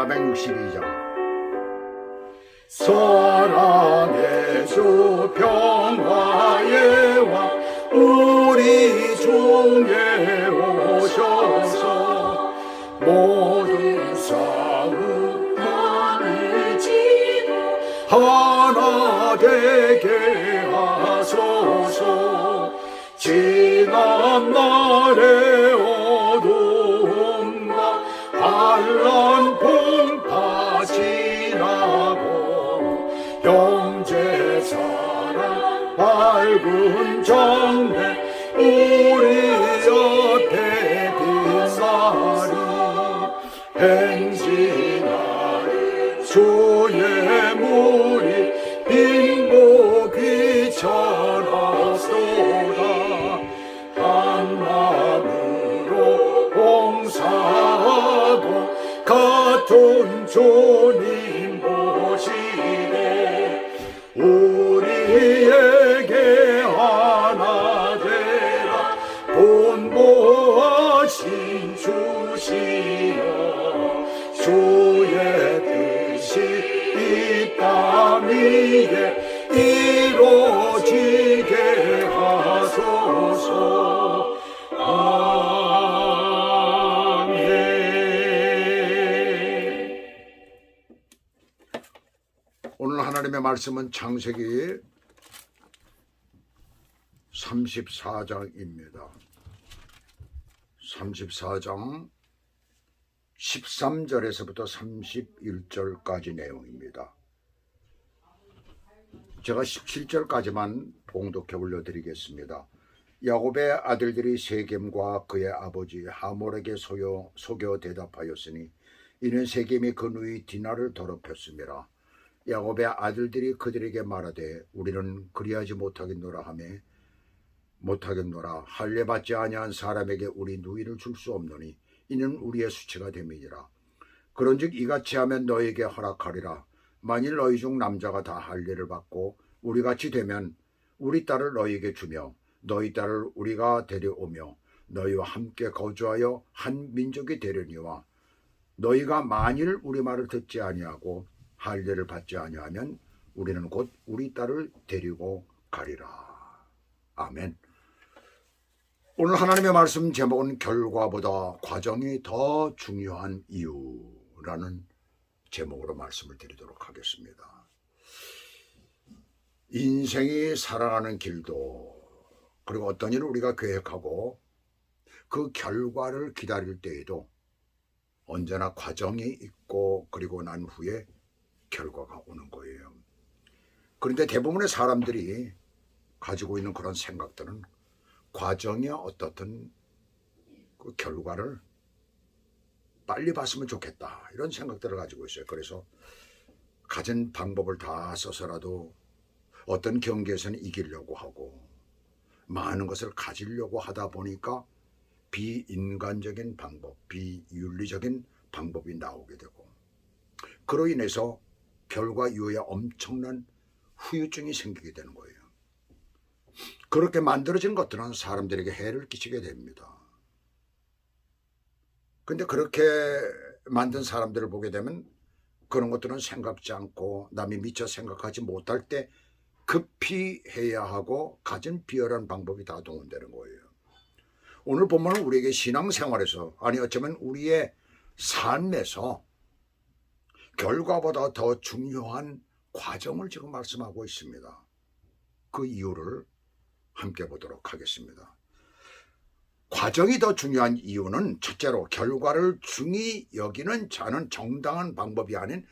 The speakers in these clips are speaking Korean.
462장. 사랑의 주 평화의 왕 우리 중에 오셔서 모든 싸움만을 지고 하나 되게 하소서. 지난 날의 어둠과 환란 풍파 지나고 형제 사랑 밝은 정매 우리 옆에 빛나리. 행진하리 주의 물이 빈복이 전하소다. 한 마음으로 봉사하고 같은 주님 보시네. 우리에게 하나 되라 본보하신 주시여. 주의 뜻이 이 땅 위에 이루어지게 하소서. 아멘. 오늘 하나님의 말씀은 창세기 34장입니다. 34장 13절에서부터 31절까지 내용입니다. 제가 17절까지만 봉독해 올려드리겠습니다. 야곱의 아들들이 세겜과 그의 아버지 하몰에게 속여 대답하였으니 이는 세겜이 그 누이 디나를 더럽혔음이라. 야곱의 아들들이 그들에게 말하되 우리는 그리하지 못하겠노라 하매 못하겠노라. 할례 받지 아니한 사람에게 우리 누이를 줄 수 없노니 이는 우리의 수치가 됨이니라. 그런즉 이같이 하면 너에게 허락하리라. 만일 너희 중 남자가 다 할례를 받고 우리같이 되면 우리 딸을 너희에게 주며 너희 딸을 우리가 데려오며 너희와 함께 거주하여 한 민족이 되려니와 너희가 만일 우리 말을 듣지 아니하고 할례를 받지 아니하면 우리는 곧 우리 딸을 데리고 가리라. 아멘. 오늘 하나님의 말씀 제목은 결과보다 과정이 더 중요한 이유라는 제목으로 말씀을 드리도록 하겠습니다. 인생이 살아가는 길도 그리고 어떤 일을 우리가 계획하고 그 결과를 기다릴 때에도 언제나 과정이 있고 그리고 난 후에 결과가 오는 거예요. 그런데 대부분의 사람들이 가지고 있는 그런 생각들은 과정이 어떻든 그 결과를 빨리 봤으면 좋겠다 이런 생각들을 가지고 있어요. 그래서 가진 방법을 다 써서라도 어떤 경기에서는 이기려고 하고 많은 것을 가지려고 하다 보니까 비인간적인 방법, 비윤리적인 방법이 나오게 되고 그로 인해서 결과 이후에 엄청난 후유증이 생기게 되는 거예요. 그렇게 만들어진 것들은 사람들에게 해를 끼치게 됩니다. 근데 그렇게 만든 사람들을 보게 되면 그런 것들은 생각지 않고 남이 미처 생각하지 못할 때 급히 해야 하고 가진 비열한 방법이 다 동원되는 거예요. 오늘 본문은 우리에게 신앙생활에서 아니 어쩌면 우리의 삶에서 결과보다 더 중요한 과정을 지금 말씀하고 있습니다. 그 이유를 함께 보도록 하겠습니다. 과정이 더 중요한 이유는 첫째로 결과를 중히 여기는 자는 정당한 방법이 아닌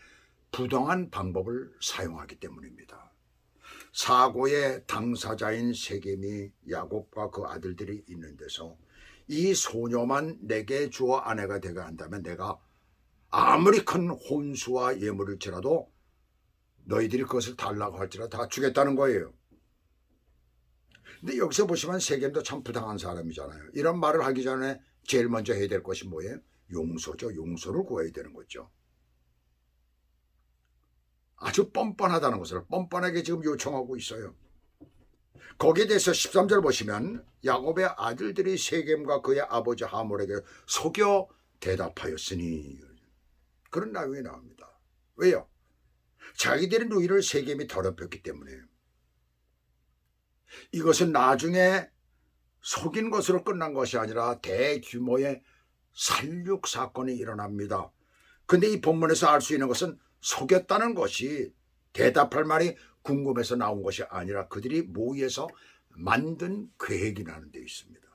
부당한 방법을 사용하기 때문입니다. 사고의 당사자인 세겜이 야곱과 그 아들들이 있는 데서 이 소녀만 내게 주어 아내가 되게 한다면 내가 아무리 큰 혼수와 예물일지라도 너희들이 그것을 달라고 할지라도 다 주겠다는 거예요. 근데 여기서 보시면 세겜도 참 부당한 사람이잖아요. 이런 말을 하기 전에 제일 먼저 해야 될 것이 뭐예요? 용서죠. 용서를 구해야 되는 거죠. 아주 뻔뻔하다는 것을 뻔뻔하게 지금 요청하고 있어요. 거기에 대해서 13절 보시면 야곱의 아들들이 세겜과 그의 아버지 하몰에게 속여 대답하였으니 그런 내용이 나옵니다. 왜요? 자기들의 누이를 세겜이 더럽혔기 때문에. 이것은 나중에 속인 것으로 끝난 것이 아니라 대규모의 살육 사건이 일어납니다. 근데 이 본문에서 알 수 있는 것은 속였다는 것이 대답할 말이 궁금해서 나온 것이 아니라 그들이 모의해서 만든 계획이라는 데 있습니다.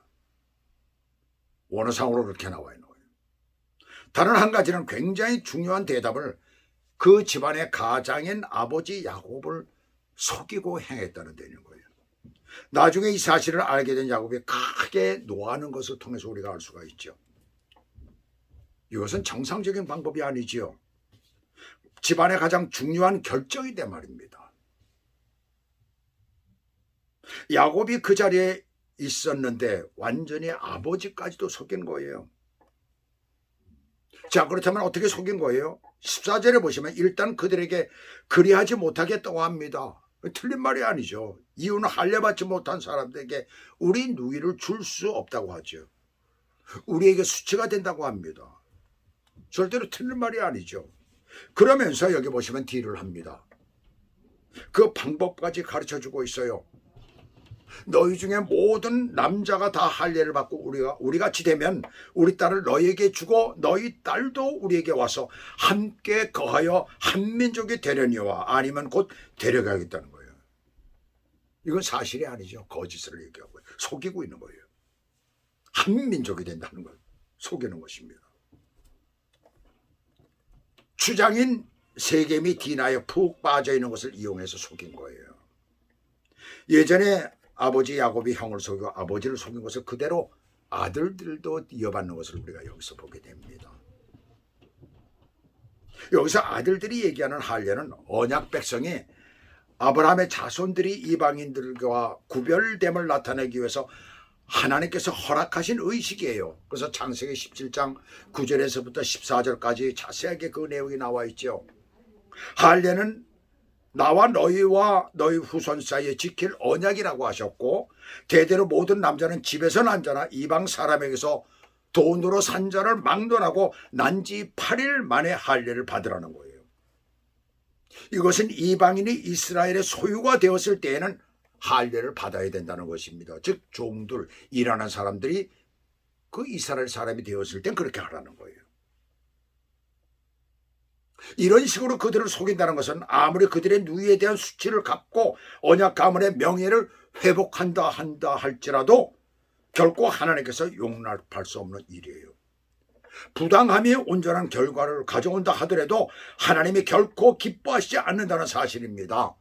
원어상으로 그렇게 나와 있는 거예요. 다른 한 가지는 굉장히 중요한 대답을 그 집안의 가장인 아버지 야곱을 속이고 행했다는 데 있는 거예요. 나중에 이 사실을 알게 된 야곱이 크게 노하는 것을 통해서 우리가 알 수가 있죠. 이것은 정상적인 방법이 아니지요. 집안의 가장 중요한 결정이란 말입니다. 야곱이 그 자리에 있었는데 완전히 아버지까지도 속인 거예요. 자, 그렇다면 어떻게 속인 거예요? 14절에 보시면 일단 그들에게 그리하지 못하겠다고 합니다. 틀린 말이 아니죠. 이유는 할례받지 못한 사람들에게 우리 누이를 줄 수 없다고 하죠. 우리에게 수치가 된다고 합니다. 절대로 틀린 말이 아니죠. 그러면서 여기 보시면 딜을 합니다. 그 방법까지 가르쳐주고 있어요. 너희 중에 모든 남자가 다 할례를 받고 우리 같이 되면 우리 딸을 너희에게 주고 너희 딸도 우리에게 와서 함께 거하여 한 민족이 되려니와 아니면 곧 데려가겠다는 거예요. 이건 사실이 아니죠. 거짓을 얘기하고 속이고 있는 거예요. 한 민족이 된다는 걸 속이는 것입니다. 주장인 세겜이 디나에 푹 빠져있는 것을 이용해서 속인 거예요. 예전에 아버지 야곱이 형을 속이고 아버지를 속인 것을 그대로 아들들도 이어받는 것을 우리가 여기서 보게 됩니다. 여기서 아들들이 얘기하는 할례는 언약 백성이 아브라함의 자손들이 이방인들과 구별됨을 나타내기 위해서 하나님께서 허락하신 의식이에요. 그래서 창세기 17장 9절에서부터 14절까지 자세하게 그 내용이 나와 있죠. 할례는 나와 너희와 너희 후손 사이에 지킬 언약이라고 하셨고 대대로 모든 남자는 집에서 난 자나 이방 사람에게서 돈으로 산 자를 막론하고 난지 8일 만에 할례를 받으라는 거예요. 이것은 이방인이 이스라엘의 소유가 되었을 때에는 할례를 받아야 된다는 것입니다. 즉 종들, 일하는 사람들이 그 이스라엘 사람이 되었을 땐 그렇게 하라는 거예요. 이런 식으로 그들을 속인다는 것은 아무리 그들의 누이에 대한 수치를 갚고 언약 가문의 명예를 회복한다 할지라도 결코 하나님께서 용납할 수 없는 일이에요. 부당함이 온전한 결과를 가져온다 하더라도 하나님이 결코 기뻐하시지 않는다는 사실입니다.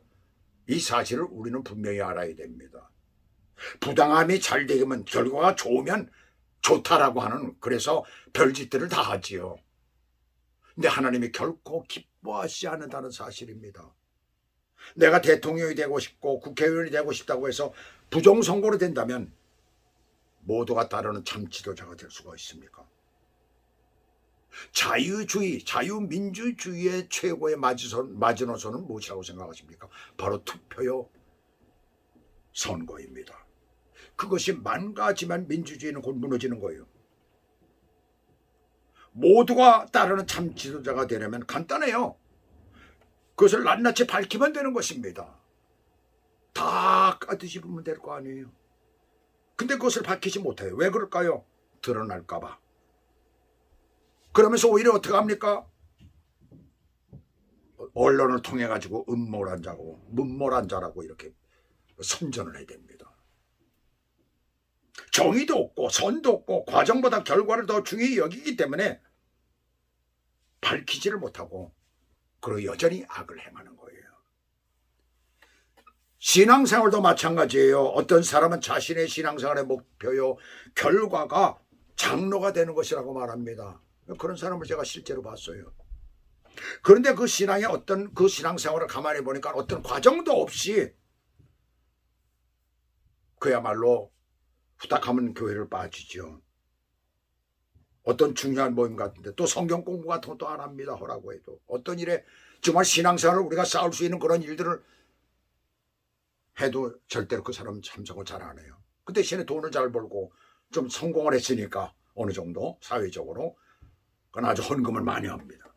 이 사실을 우리는 분명히 알아야 됩니다. 부당함이 잘 되면 결과가 좋으면 좋다라고 하는 그래서 별짓들을 다 하지요. 근데 하나님이 결코 기뻐하시지 않는다는 사실입니다. 내가 대통령이 되고 싶고 국회의원이 되고 싶다고 해서 부정선거로 된다면 모두가 따르는 참 지도자가 될 수가 있습니까? 자유주의, 자유민주주의의 최고의 마지노선은 무엇이라고 생각하십니까? 바로 투표요, 선거입니다. 그것이 망가지면 민주주의는 곧 무너지는 거예요. 모두가 따르는 참 지도자가 되려면 간단해요. 그것을 낱낱이 밝히면 되는 것입니다. 다 까뒤집으면 될 거 아니에요. 근데 그것을 밝히지 못해요. 왜 그럴까요? 드러날까 봐. 그러면서 오히려 어떻게 합니까? 언론을 통해 가지고 음모란 자고 문모란 자라고 이렇게 선전을 해야 됩니다. 정의도 없고 선도 없고 과정보다 결과를 더 중요히 여기기 때문에 밝히지를 못하고 그리고 여전히 악을 행하는 거예요. 신앙생활도 마찬가지예요. 어떤 사람은 자신의 신앙생활의 목표요, 결과가 장로가 되는 것이라고 말합니다. 그런 사람을 제가 실제로 봤어요. 그런데 그 신앙의 그 신앙생활을 가만히 보니까 어떤 과정도 없이 그야말로 후딱하면 교회를 빠지죠. 어떤 중요한 모임 같은데 또 성경 공부 같은 것도 안 합니다. 하라고 해도 어떤 일에 정말 신앙생활을 우리가 싸울 수 있는 그런 일들을 해도 절대로 그 사람은 참석을 잘 안 해요. 그 대신에 돈을 잘 벌고 좀 성공을 했으니까 어느 정도 사회적으로 그건 아주 헌금을 많이 합니다.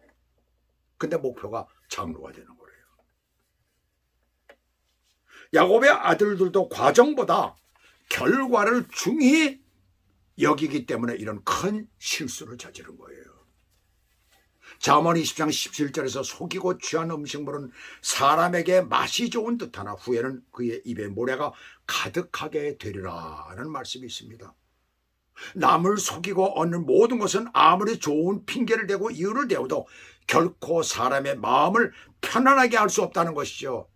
근데 목표가 장로가 되는 거예요. 야곱의 아들들도 과정보다 결과를 중히 여기기 때문에 이런 큰 실수를 저지른 거예요. 잠언 20장 17절에서 속이고 취한 음식물은 사람에게 맛이 좋은 듯하나 후에는 그의 입에 모래가 가득하게 되리라는 말씀이 있습니다. 남을 속이고 얻는 모든 것은 아무리 좋은 핑계를 대고 이유를 대어도 결코 사람의 마음을 편안하게 할 수 없다는 것이죠.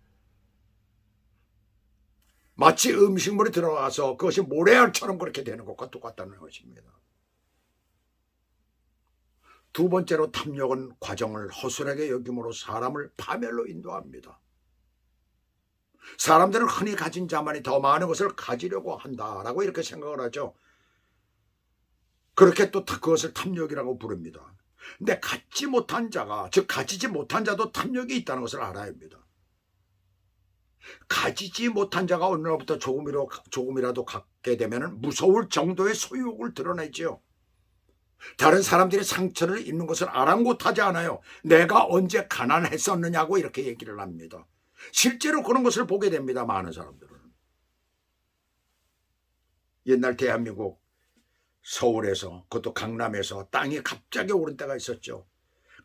마치 음식물이 들어가서 그것이 모래알처럼 그렇게 되는 것과 똑같다는 것입니다. 두 번째로 탐욕은 과정을 허술하게 여김으로 사람을 파멸로 인도합니다. 사람들은 흔히 가진 자만이 더 많은 것을 가지려고 한다라고 이렇게 생각을 하죠. 그렇게 또 그것을 탐욕이라고 부릅니다. 근데 갖지 못한 자가, 즉 가지지 못한 자도 탐욕이 있다는 것을 알아야 합니다. 가지지 못한 자가 어느 날부터 조금이라도 갖게 되면 무서울 정도의 소유욕을 드러내죠. 다른 사람들이 상처를 입는 것을 아랑곳하지 않아요. 내가 언제 가난했었느냐고 이렇게 얘기를 합니다. 실제로 그런 것을 보게 됩니다. 많은 사람들은. 옛날 대한민국 서울에서, 그것도 강남에서 땅이 갑자기 오른 때가 있었죠.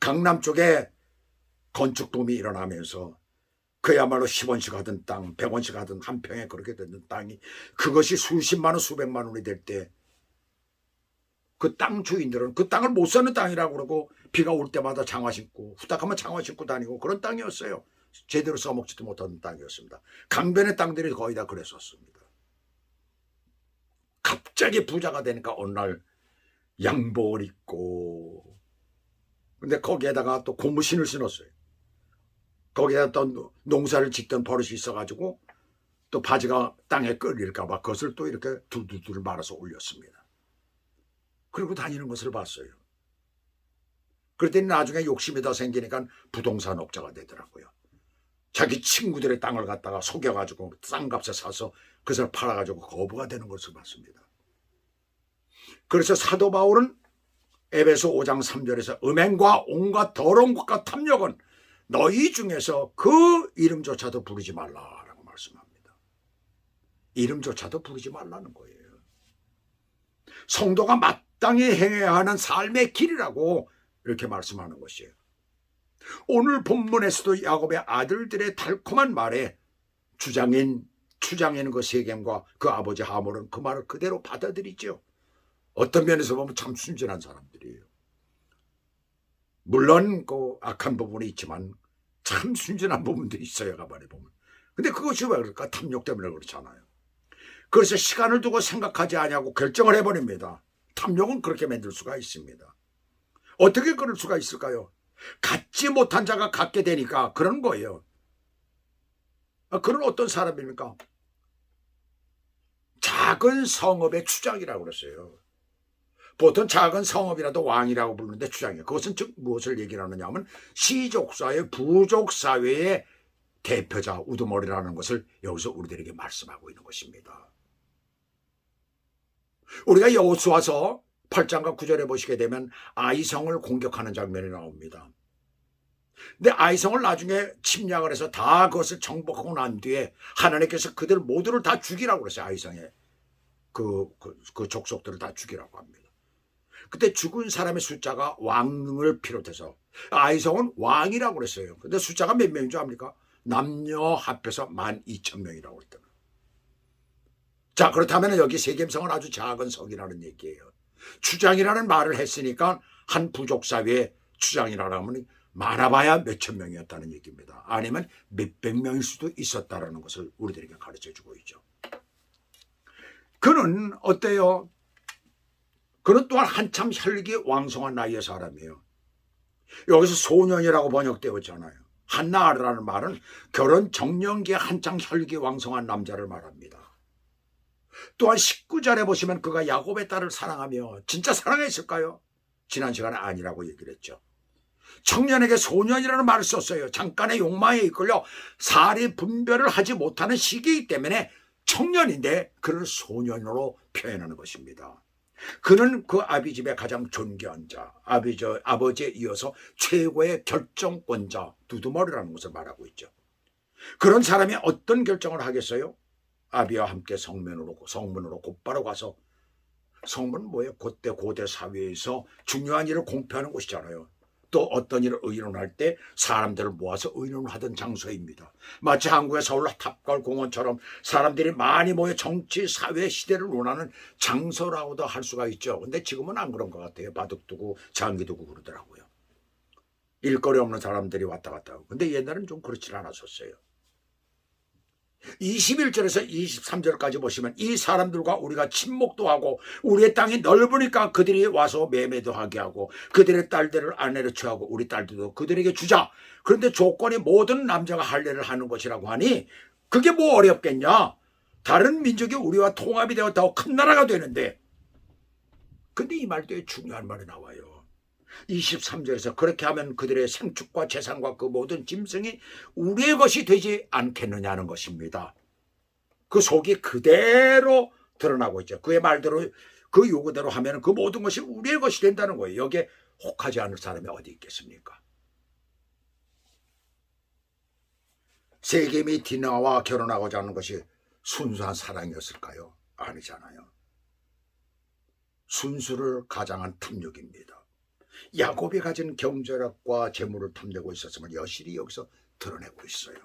강남 쪽에 건축붐이 일어나면서 그야말로 10원씩 하던 땅, 100원씩 하던 한 평에 그렇게 되는 땅이, 그것이 수십만 원, 수백만 원이 될 때 그 땅 주인들은 그 땅을 못 사는 땅이라고 그러고 비가 올 때마다 장화 신고, 후딱하면 장화 신고 다니고 그런 땅이었어요. 제대로 써먹지도 못하는 땅이었습니다. 강변의 땅들이 거의 다 그랬었습니다. 갑자기 부자가 되니까 어느 날 양복을 입고, 근데 거기에다가 또 고무신을 신었어요. 거기에다 또 농사를 짓던 버릇이 있어가지고 또 바지가 땅에 끌릴까봐 그것을 또 이렇게 두두두를 말아서 올렸습니다. 그리고 다니는 것을 봤어요. 그랬더니 나중에 욕심이 더 생기니까 부동산 업자가 되더라고요. 자기 친구들의 땅을 갖다가 속여가지고 싼 값에 사서 그것을 팔아가지고 거부가 되는 것을 봤습니다. 그래서 사도 바울은 에베소 5장 3절에서 음행과 온갖 더러운 것과 탐욕은 너희 중에서 그 이름조차도 부르지 말라라고 말씀합니다. 이름조차도 부르지 말라는 거예요. 성도가 마땅히 행해야 하는 삶의 길이라고 이렇게 말씀하는 것이에요. 오늘 본문에서도 야곱의 아들들의 달콤한 말에 추장인 그 세겜과 그 아버지 하몰은 그 말을 그대로 받아들이죠. 어떤 면에서 보면 참 순진한 사람들이에요. 물론 그 악한 부분이 있지만 참 순진한 부분들이 있어요. 가만히 보면. 근데 그것이 왜 그럴까? 탐욕 때문에 그렇잖아요. 그래서 시간을 두고 생각하지 않냐고 결정을 해버립니다. 탐욕은 그렇게 만들 수가 있습니다. 어떻게 그럴 수가 있을까요? 갖지 못한 자가 갖게 되니까 그런 거예요. 그런 어떤 사람입니까? 작은 성읍의 추장이라고 그랬어요. 보통 작은 성읍이라도 왕이라고 부르는데 추장이에요. 그것은 즉 무엇을 얘기를 하느냐 하면 시족사회, 부족사회의 대표자, 우두머리라는 것을 여기서 우리들에게 말씀하고 있는 것입니다. 우리가 여호수아서 8장과 9절에 보시게 되면 아이성을 공격하는 장면이 나옵니다. 근데 아이성을 나중에 침략을 해서 다 그것을 정복하고 난 뒤에 하나님께서 그들 모두를 다 죽이라고 그랬어요. 아이성의 그 족속들을 다 죽이라고 합니다. 그때 죽은 사람의 숫자가 왕을 비롯해서 아이성은 왕이라고 그랬어요. 근데 숫자가 몇 명인 줄 압니까? 남녀 합해서 12,000명이라고 했다. 자, 그렇다면 여기 세겜성은 아주 작은 성이라는 얘기예요. 추장이라는 말을 했으니까 한 부족사회의 추장이라고 하면 많아봐야 몇천 명이었다는 얘기입니다. 아니면 몇백 명일 수도 있었다는 것을 우리들에게 가르쳐주고 있죠. 그는 어때요? 그는 또한 한참 혈기 왕성한 나이의 사람이에요. 여기서 소년이라고 번역되었잖아요. 한나라는 말은 결혼 정년기에 한창 혈기 왕성한 남자를 말합니다. 또한 19절에 보시면 그가 야곱의 딸을 사랑하며 진짜 사랑했을까요? 지난 시간에 아니라고 얘기를 했죠. 청년에게 소년이라는 말을 썼어요. 잠깐의 욕망에 이끌려 사리 분별을 하지 못하는 시기이기 때문에 청년인데 그를 소년으로 표현하는 것입니다. 그는 그 아비집의 가장 존귀한 자, 아버지에 이어서 최고의 결정권자, 두두머리라는 것을 말하고 있죠. 그런 사람이 어떤 결정을 하겠어요? 아비와 함께 성문으로 곧바로 가서, 성문은 뭐예요? 그때 고대 사회에서 중요한 일을 공표하는 곳이잖아요. 또 어떤 일을 의논할 때 사람들을 모아서 의논을 하던 장소입니다. 마치 한국의 서울 탑골공원처럼 사람들이 많이 모여 정치, 사회, 시대를 논하는 장소라고도 할 수가 있죠. 근데 지금은 안 그런 것 같아요. 바둑 두고 장기 두고 그러더라고요. 일거리 없는 사람들이 왔다 갔다 하고. 근데 옛날에는 좀 그렇지 않았었어요. 21절에서 23절까지 보시면 이 사람들과 우리가 친목도 하고 우리의 땅이 넓으니까 그들이 와서 매매도 하게 하고 그들의 딸들을 아내로 취하고 우리 딸들도 그들에게 주자. 그런데 조건이 모든 남자가 할례를 하는 것이라고 하니 그게 뭐 어렵겠냐. 다른 민족이 우리와 통합이 되어 더 큰 나라가 되는데. 근데 이 말도 중요한 말이 나와요. 23절에서 그렇게 하면 그들의 생축과 재산과 그 모든 짐승이 우리의 것이 되지 않겠느냐는 것입니다. 그 속이 그대로 드러나고 있죠. 그의 말대로 그 요구대로 하면 그 모든 것이 우리의 것이 된다는 거예요. 여기에 혹하지 않을 사람이 어디 있겠습니까? 세겜이 디나와 결혼하고자 하는 것이 순수한 사랑이었을까요? 아니잖아요. 순수를 가장한 탐욕입니다. 야곱이 가진 경제력과 재물을 탐내고 있었으면 여실히 여기서 드러내고 있어요.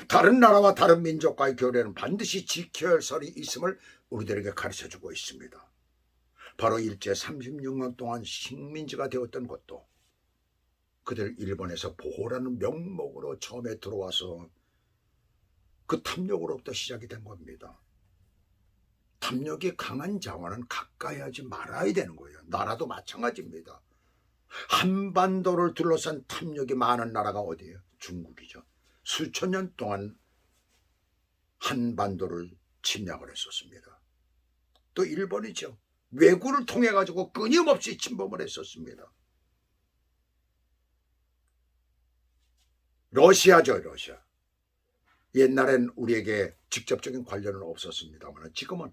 다른 나라와 다른 민족과의 교례는 반드시 지켜야 할 설이 있음을 우리들에게 가르쳐주고 있습니다. 바로 일제 36년 동안 식민지가 되었던 것도 그들 일본에서 보호라는 명목으로 처음에 들어와서 그 탐욕으로부터 시작이 된 겁니다. 탐욕이 강한 자와는 가까이 하지 말아야 되는 거예요. 나라도 마찬가지입니다. 한반도를 둘러싼 탐욕이 많은 나라가 어디예요? 중국이죠. 수천 년 동안 한반도를 침략을 했었습니다. 또 일본이죠. 왜구를 통해 가지고 끊임없이 침범을 했었습니다. 러시아죠. 러시아. 옛날엔 우리에게 직접적인 관련은 없었습니다만 지금은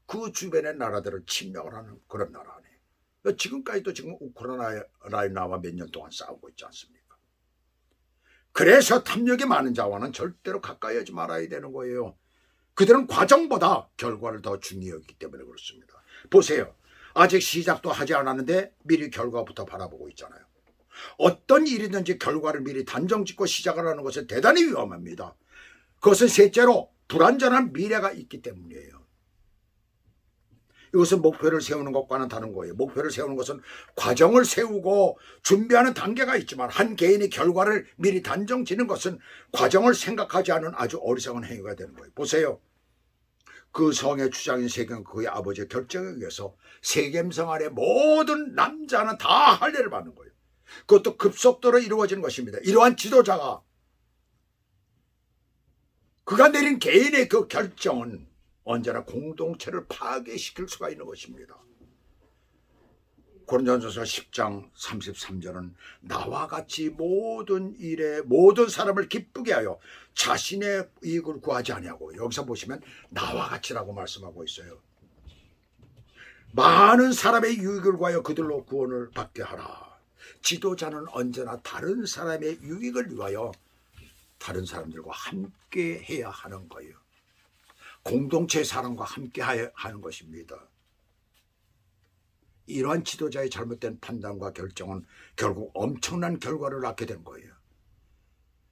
그 주변의 나라들을 침략을 하는 그런 나라 아니에요. 지금까지도 지금 우크라이나와 몇 년 동안 싸우고 있지 않습니까? 그래서 탐욕이 많은 자와는 절대로 가까이 하지 말아야 되는 거예요. 그들은 과정보다 결과를 더 중요하기 때문에 그렇습니다. 보세요. 아직 시작도 하지 않았는데 미리 결과부터 바라보고 있잖아요. 어떤 일이든지 결과를 미리 단정짓고 시작을 하는 것은 대단히 위험합니다. 그것은 셋째로 불안전한 미래가 있기 때문이에요. 이것은 목표를 세우는 것과는 다른 거예요. 목표를 세우는 것은 과정을 세우고 준비하는 단계가 있지만 한 개인이 결과를 미리 단정 짓는 것은 과정을 생각하지 않은 아주 어리석은 행위가 되는 거예요. 보세요. 그 성의 주장인 세겜 그의 아버지의 결정에 의해서 세겜성 안에 모든 남자는 다 할례를 받는 거예요. 그것도 급속도로 이루어지는 것입니다. 이러한 지도자가 그가 내린 개인의 그 결정은 언제나 공동체를 파괴시킬 수가 있는 것입니다. 고린도전서 10장 33절은 나와 같이 모든 일에 모든 사람을 기쁘게 하여 자신의 이익을 구하지 아니하고, 여기서 보시면 나와 같이라고 말씀하고 있어요. 많은 사람의 유익을 구하여 그들로 구원을 받게 하라. 지도자는 언제나 다른 사람의 유익을 위하여 다른 사람들과 함께 해야 하는 거예요. 공동체의 사람과 함께 하는 것입니다. 이러한 지도자의 잘못된 판단과 결정은 결국 엄청난 결과를 낳게 된 거예요.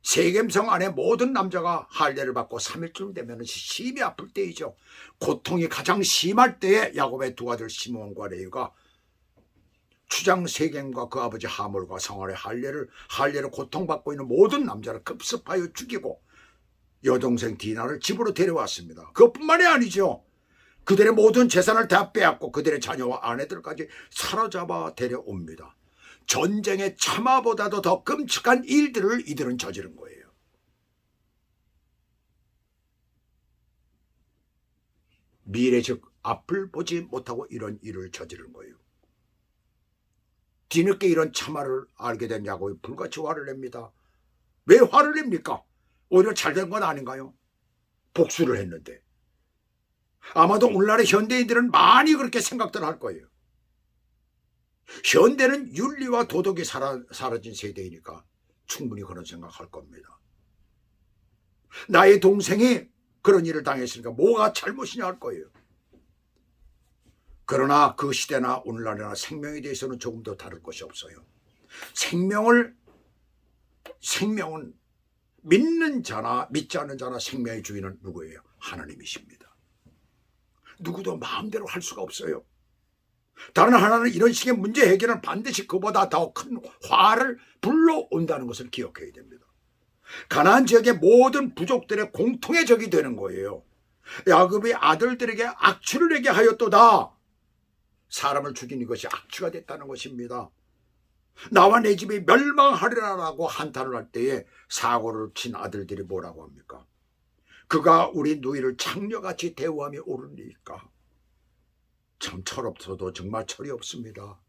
세겜성 안에 모든 남자가 할례를 받고 3일쯤 되면 심히 아플 때이죠. 고통이 가장 심할 때에 야곱의 두 아들 시몬과 레위가 추장 세겜과 그 아버지 하몰과 성 안에 할례를 고통받고 있는 모든 남자를 급습하여 죽이고 여동생 디나를 집으로 데려왔습니다. 그것뿐만이 아니죠. 그들의 모든 재산을 다 빼앗고 그들의 자녀와 아내들까지 사로잡아 데려옵니다. 전쟁의 참화보다도 더 끔찍한 일들을 이들은 저지른 거예요. 미래 즉 앞을 보지 못하고 이런 일을 저지른 거예요. 뒤늦게 이런 참화를 알게 된 야곱이 불같이 화를 냅니다. 왜 화를 냅니까? 오히려 잘된 건 아닌가요? 복수를 했는데. 아마도 오늘날의 현대인들은 많이 그렇게 생각들 할 거예요. 현대는 윤리와 도덕이 사라진 세대이니까 충분히 그런 생각할 겁니다. 나의 동생이 그런 일을 당했으니까 뭐가 잘못이냐 할 거예요. 그러나 그 시대나 오늘날이나 생명에 대해서는 조금 더 다를 것이 없어요. 생명은 믿는 자나 믿지 않는 자나 생명의 주인은 누구예요? 하나님이십니다. 누구도 마음대로 할 수가 없어요. 다른 하나는 이런 식의 문제 해결은 반드시 그보다 더 큰 화를 불러온다는 것을 기억해야 됩니다. 가나안 지역의 모든 부족들의 공통의 적이 되는 거예요. 야곱의 아들들에게 악취를 내게 하였도다. 사람을 죽인 이것이 악취가 됐다는 것입니다. 나와 내 집이 멸망하리라라고 한탄을 할 때에 사고를 친 아들들이 뭐라고 합니까? 그가 우리 누이를 창녀같이 대우하며 오르니까. 참 철없어도 정말 철이 없습니다.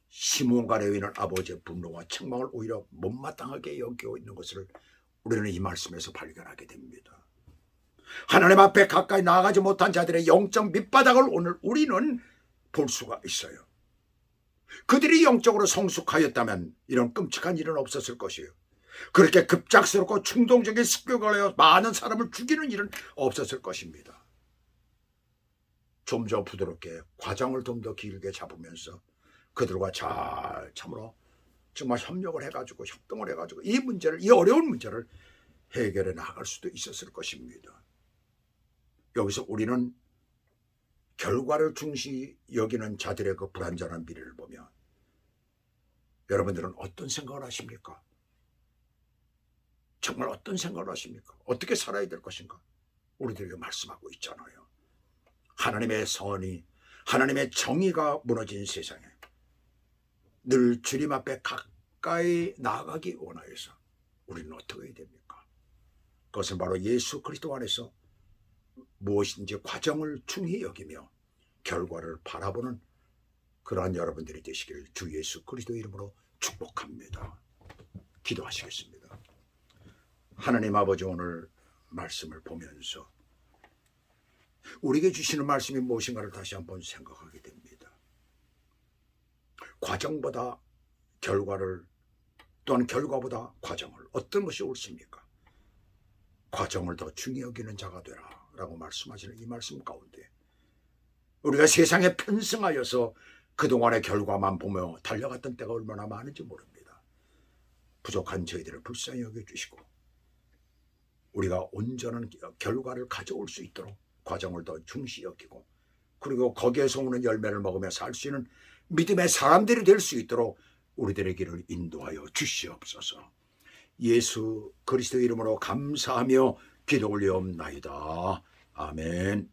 시므온과 레위는 아버지의 분노와 책망을 오히려 못마땅하게 여기고 있는 것을 우리는 이 말씀에서 발견하게 됩니다. 하나님 앞에 가까이 나아가지 못한 자들의 영적 밑바닥을 오늘 우리는 볼 수가 있어요. 그들이 영적으로 성숙하였다면 이런 끔찍한 일은 없었을 것이에요. 그렇게 급작스럽고 충동적인 습격을 하여 많은 사람을 죽이는 일은 없었을 것입니다. 좀 더 부드럽게 과정을 좀 더 길게 잡으면서 그들과 잘 참으로 정말 협력을 해가지고 협동을 해가지고 이 어려운 문제를 해결해 나갈 수도 있었을 것입니다. 여기서 우리는 결과를 중시 여기는 자들의 그 불완전한 미래를 보면 여러분들은 어떤 생각을 하십니까? 정말 어떤 생각을 하십니까? 어떻게 살아야 될 것인가? 우리들에게 말씀하고 있잖아요. 하나님의 선이, 하나님의 정의가 무너진 세상에 늘 주님 앞에 가까이 나아가기 원하여서 우리는 어떻게 해야 됩니까? 그것은 바로 예수 그리스도 안에서 무엇인지 과정을 중히 여기며 결과를 바라보는 그러한 여러분들이 되시길 주 예수 그리스도 이름으로 축복합니다. 기도하시겠습니다. 하나님 아버지, 오늘 말씀을 보면서 우리에게 주시는 말씀이 무엇인가를 다시 한번 생각하게 됩니다. 과정보다 결과를, 또한 결과보다 과정을, 어떤 것이 옳습니까? 과정을 더 중히 여기는 자가 되라 라고 말씀하시는 이 말씀 가운데 우리가 세상에 편승하여서 그동안의 결과만 보며 달려갔던 때가 얼마나 많은지 모릅니다. 부족한 저희들을 불쌍히 여겨주시고 우리가 온전한 결과를 가져올 수 있도록 과정을 더 중시 여기고 그리고 거기에서 오는 열매를 먹으며 살 수 있는 믿음의 사람들이 될 수 있도록 우리들의 길을 인도하여 주시옵소서. 예수 그리스도 이름으로 감사하며 기도 올리옵나이다. 아멘.